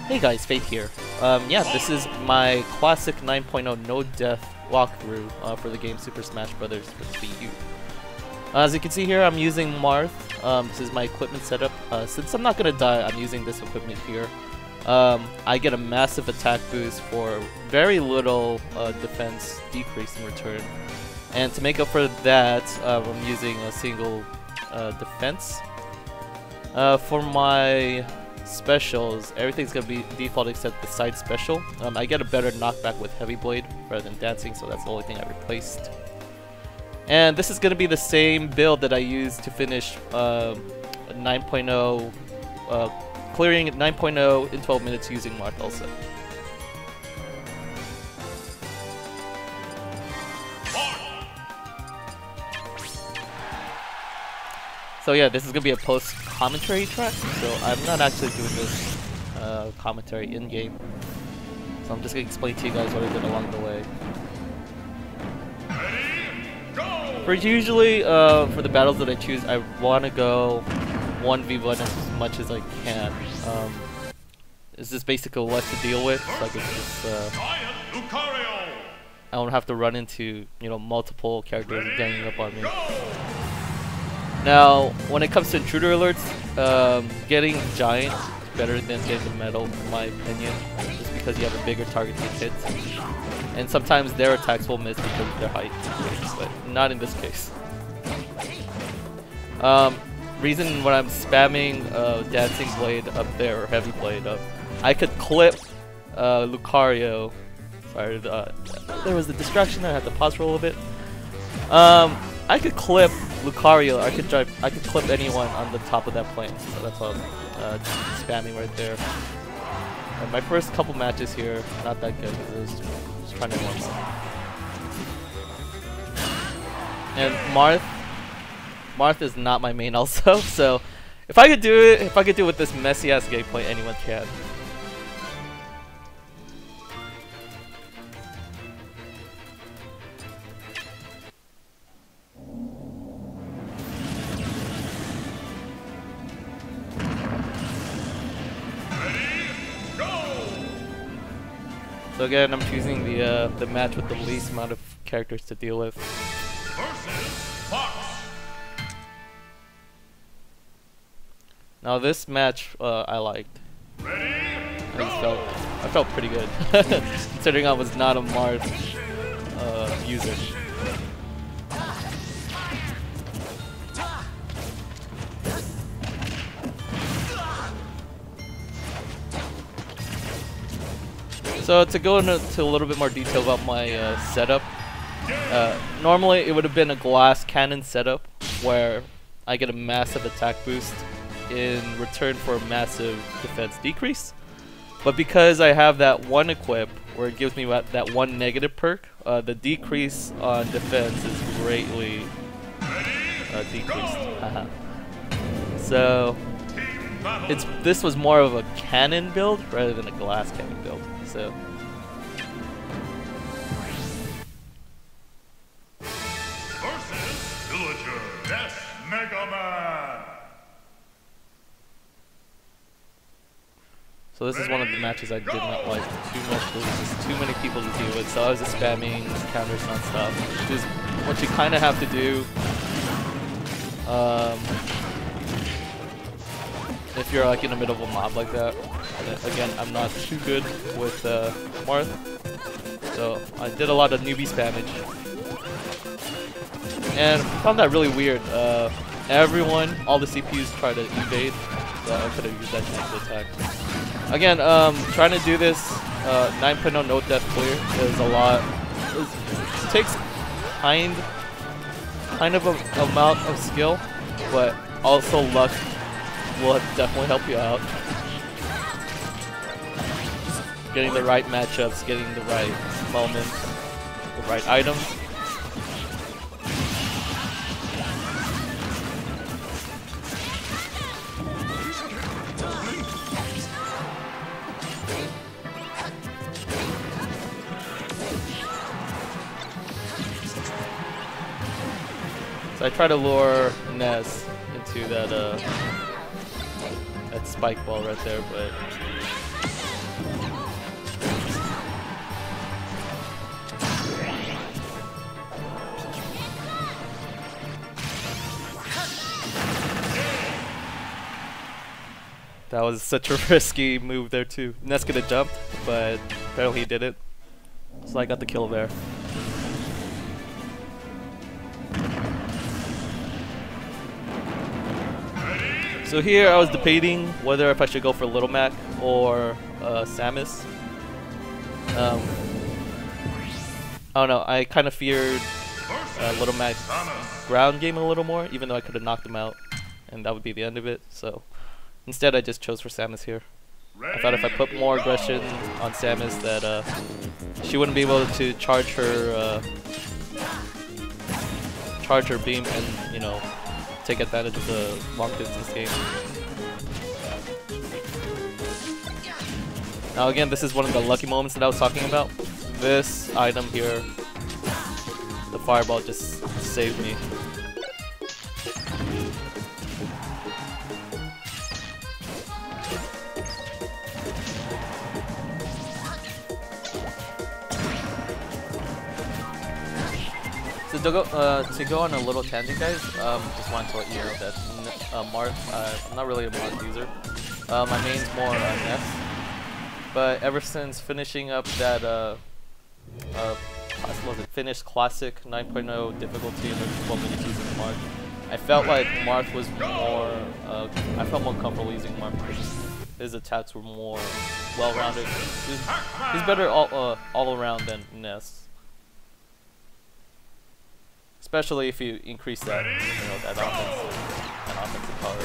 Hey guys, Fate here. Yeah, this is my classic 9.0 no death walkthrough for the game Super Smash Bros. For the Wii U. As you can see here, I'm using Marth. This is my equipment setup. Since I'm not gonna die, I'm using this equipment here. I get a massive attack boost for very little defense decrease in return. And to make up for that, I'm using a single defense. For my specials, everything's gonna be default except the side special. I get a better knockback with Heavy Blade rather than dancing, so that's the only thing I replaced. And this is gonna be the same build that I used to finish 9.0, clearing 9.0 in 12 minutes using Marth also. So yeah, this is gonna be a post-commentary track, so I'm not actually doing this commentary in-game. So I'm just gonna explain to you guys what I did along the way. For usually, for the battles that I choose, I want to go 1v1 as much as I can. It's just basically less to deal with, so I can just, I don't have to run into, you know, multiple characters ganging up on me. Now, when it comes to intruder alerts, getting giant is better than getting the metal, in my opinion, just because you have a bigger target to hit. And sometimes their attacks will miss because of their height, but not in this case. Reason when I'm spamming Dancing Blade up there, or Heavy Blade up, I could clip Lucario. Sorry, there was a distraction there, I had to pause for a little bit. I could clip Lucario, I could clip anyone on the top of that plane, so that's what I'm spamming right there. And my first couple matches here, not that good, because it was just trying to warm up. And Marth is not my main also, so if I could do it with this messy ass gameplay, anyone can. So again, I'm choosing the match with the least amount of characters to deal with. Now this match I liked. I felt pretty good, considering I was not a Marth user. So to go into a little bit more detail about my setup, normally it would have been a glass cannon setup where I get a massive attack boost in return for a massive defense decrease. But because I have that one equip where it gives me that one negative perk, the decrease on defense is greatly decreased. So this was more of a cannon build rather than a glass cannon build. So So this is one of the matches I did not like too much. There was just too many people to deal with, so I was just spamming counters non-stop, which is what you kind of have to do if you're like in the middle of a mob like that. And again, I'm not too good with Marth, so I did a lot of newbie spammage, and I found that really weird. All the CPUs try to evade, so I could have used that chance to attack. Again, trying to do this 9.0 no death clear is a lot. It takes kind of an amount of skill, but also luck will definitely help you out. Getting the right matchups, getting the right moments, the right items. So I try to lure Ness into that spike ball right there, but That was such a risky move there too. Ness could have jumped, but apparently he didn't. So I got the kill there. So here I was debating whether if I should go for Little Mac or Samus. I don't know, I kind of feared Little Mac's ground game a little more, even though I could have knocked him out, and that would be the end of it. So instead I just chose for Samus here. I thought if I put more aggression on Samus that she wouldn't be able to charge her beam and, you know, take advantage of the long distance game. Now again, this is one of the lucky moments that I was talking about. This item here, the fireball, just saved me. So to go on a little tangent, guys, just wanted to let you know that Marth, I'm not really a Marth user. My main's more Ness, but ever since finishing up that finished Classic 9.0 difficulty in the 12-minute season of Marth, I felt like Marth was more. I felt more comfortable using Marth because his attacks were more well-rounded. He's better all around than Ness. Especially if you increase that, you know, that offensive power.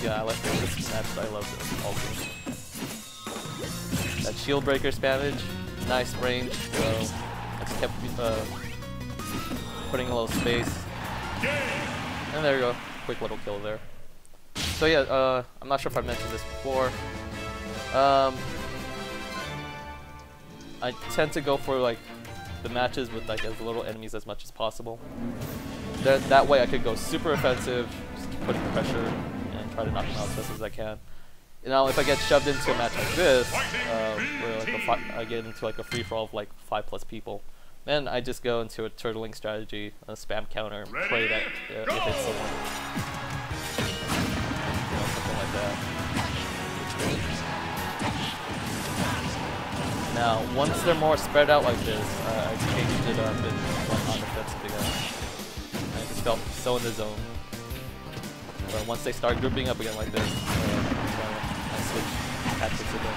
Yeah, I like this match. I love this also. That shield breaker spammage, nice range. So I just kept putting a little space, and there you go, quick little kill there. So yeah, I'm not sure if I mentioned this before. I tend to go for like the matches with like as little enemies as much as possible. That way I could go super offensive, just keep putting pressure and try to knock them out as best as I can. Now if I get shoved into a match like this, where like I get into like a free-for-all of like 5+ people, then I just go into a turtling strategy, a spam counter, and pray that it hits someone. You know, something like that. Now, once they're more spread out like this, I changed it up and went on defensive again. I just felt so in the zone. But once they start grouping up again like this, I switch tactics again.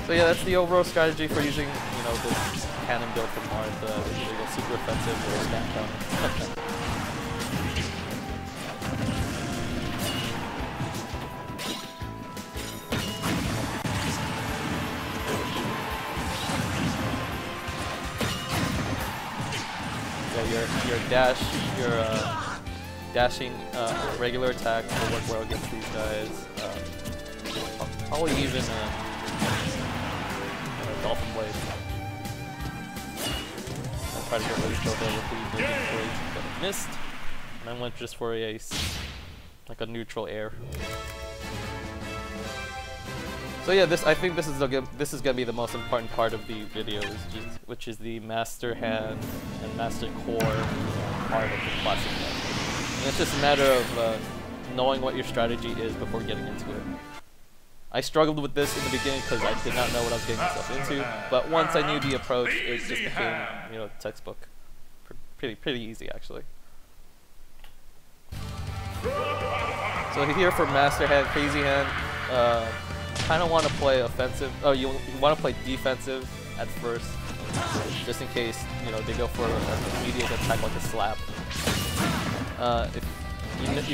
So yeah, that's the overall strategy for using, you know, this cannon build from Marth. Either go super offensive or spam counter. Your dash, your dashing regular attack will work well against these guys. Probably even Dolphin Blade. I tried to get really short there with the Moving Blade, but it missed. And I went just for a like a neutral air. So yeah, I think this is gonna be the most important part of the video, which is the master hand and master core part of the classic deck. And it's just a matter of knowing what your strategy is before getting into it. I struggled with this in the beginning because I did not know what I was getting myself into, but once I knew the approach, it just became, you know, textbook. Pretty easy actually. So here for master hand, crazy hand. Kind of want to play offensive. Oh, you want to play defensive at first, just in case, you know, they go for an immediate attack like a slap. If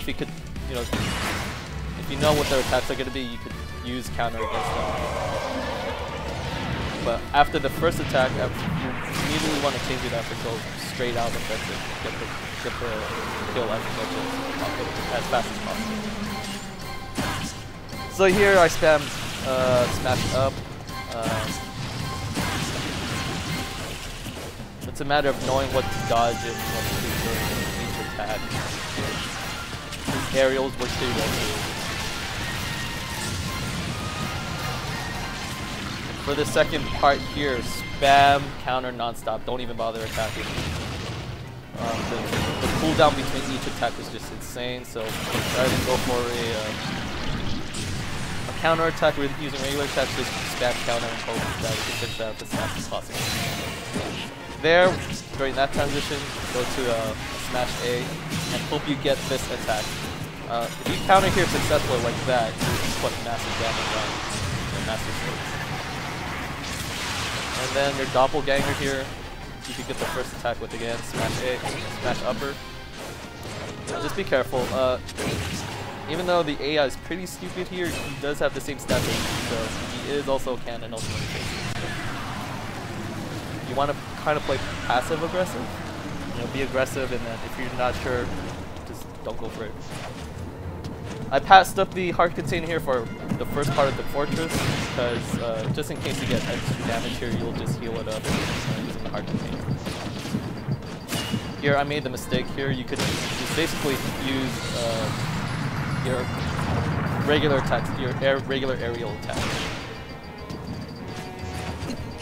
you could, you know, if you know what their attacks are going to be, you could use counter against them. But after the first attack, you immediately want to change it after, go straight out offensive, get the kill as fast as possible. So here I spam smash up. It's a matter of knowing what to dodge and what to do during each attack. These aerials work pretty well too. For the second part here, spam counter non-stop. Don't even bother attacking. The cooldown between each attack is just insane, so rather than go for a counter attack with using regular attacks, just spam counter and hope that we can finish that as fast as possible. There, during that transition, go to smash A and hope you get this attack. If you counter here successfully like that, you put massive damage on your master sword. And then your doppelganger here, you can get the first attack with again, smash A, smash upper. Just be careful. Even though the AI is pretty stupid here, he does have the same stats as you, so he is also canon ultimately facing. You want to kind of play passive aggressive. You know, be aggressive, and then if you're not sure, just don't go for it. I passed up the heart container here for the first part of the fortress, because just in case you get extra damage here, you'll just heal it up using the heart container. Here, I made the mistake here. You could just basically use your regular attacks, your regular aerial attack.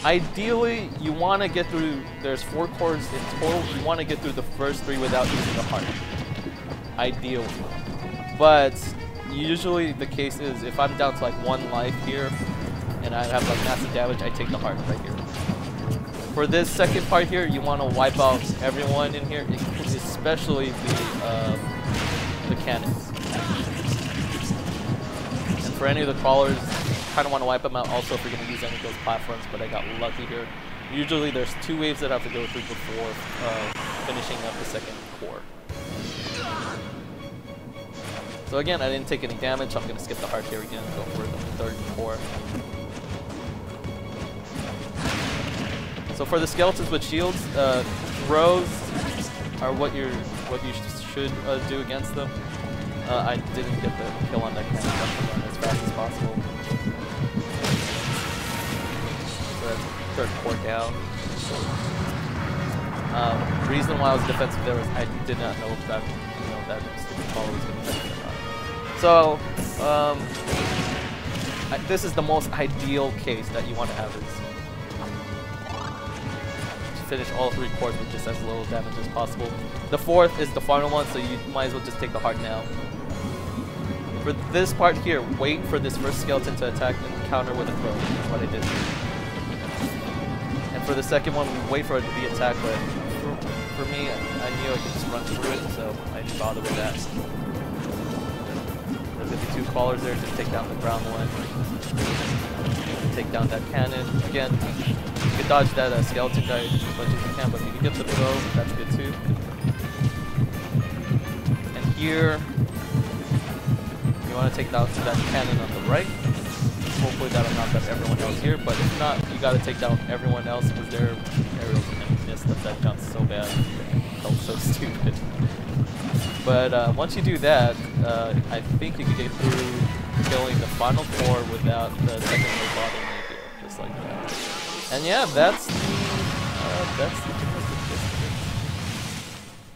Ideally, you want to get through, there's 4 cores in total, you want to get through the first 3 without using the heart. Ideally. But usually the case is if I'm down to like 1 life here and I have like massive damage, I take the heart right here. For this second part here, you want to wipe out everyone in here, especially the cannons. And for any of the crawlers, kind of want to wipe them out also if you're going to use any of those platforms, but I got lucky here. Usually there's 2 waves that I have to go through before finishing up the second core. So again, I didn't take any damage, I'm going to skip the heart here again, go for the 3rd core. So for the skeletons with shields, throws are what you should do against them. I didn't get the kill on that cannon as fast as possible. So that's 3rd core down. Reason why I was defensive there was I did not know if that that stupid follow was going to hit or not. So this is the most ideal case that you want to have is finish all 3 cores with just as little damage as possible. The 4th is the final one, so you might as well just take the heart now. For this part here, wait for this first skeleton to attack and counter with a throw. That's what I did. And for the second one, we wait for it to be attacked, but for me, I knew I could just run through it, so I didn't bother with that. There's going to be 2 crawlers there, just take down the ground one. Take down that cannon. Again, you can dodge that skeleton guy as much as you can, but if you can get the throw, that's good too. And here, you want to take down that cannon on the right. Hopefully that'll knock out everyone else here, but if not, you got to take down everyone else because their aerials and missed that jump so bad. It felt so stupid. But once you do that, I think you can get through killing the final core without the second wave bothering you here, just like that. And yeah, that's the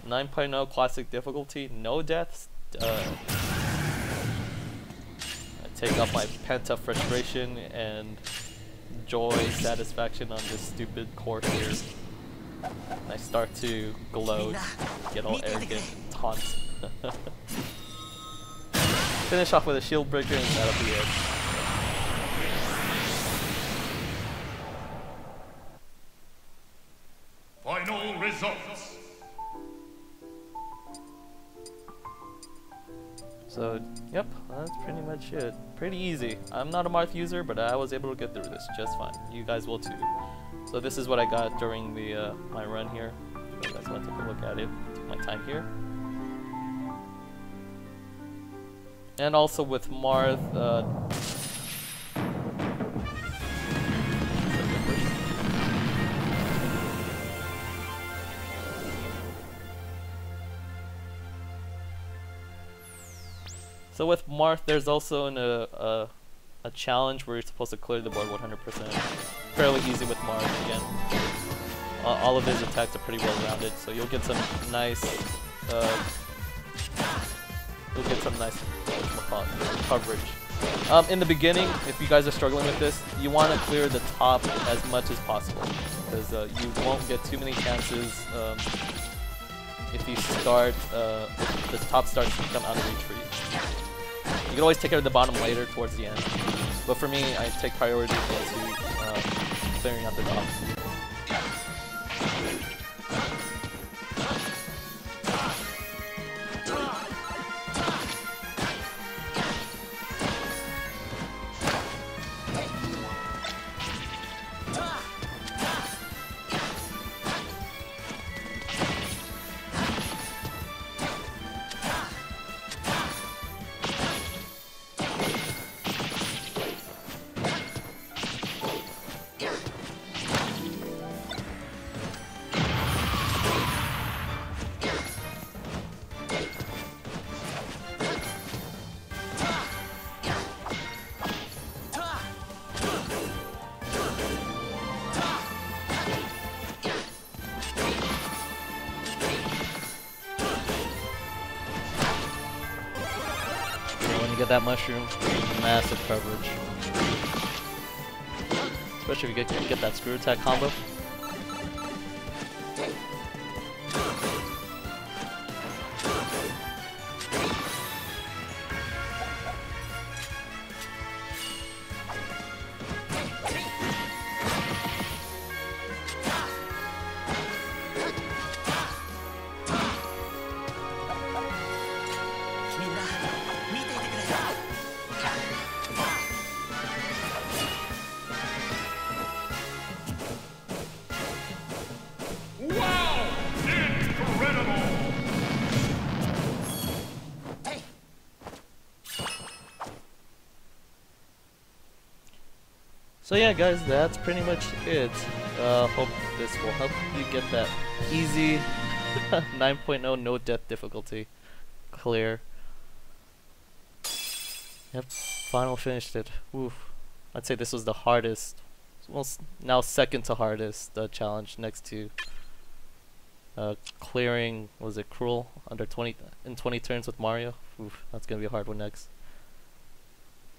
9.0 classic difficulty, no deaths. I take out my pent-up frustration and joy, satisfaction on this stupid course here. And I start to gloat, get all arrogant and taunt. Finish off with a shield breaker and that'll be it. Final results. So, yep, that's pretty much it. Pretty easy. I'm not a Marth user, but I was able to get through this just fine. You guys will too. So this is what I got during the my run here. So you guys want to take a look at it. Take my time here. And also with Marth, so with Marth, there's also a challenge where you're supposed to clear the board 100%. Fairly easy with Marth again. All of his attacks are pretty well rounded, so you'll get some nice coverage. In the beginning, if you guys are struggling with this, you want to clear the top as much as possible because you won't get too many chances if you start, if the top starts to become out of reach for you. You can always take care of the bottom later towards the end. But for me, I take priority to clearing out the top. Get that mushroom, massive coverage. Especially if you get that screw attack combo. So yeah guys, that's pretty much it. Hope this will help you get that easy 9.0 no death difficulty clear. Yep, final finished it. Oof. I'd say this was the hardest, well now second to hardest challenge next to clearing, was it Cruel under 20 turns with Mario. Oof, that's gonna be a hard one next.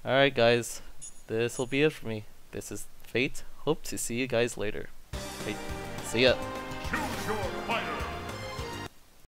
Alright guys, this will be it for me. This is Fate. Hope to see you guys later. Hey, see ya. Choose your fight.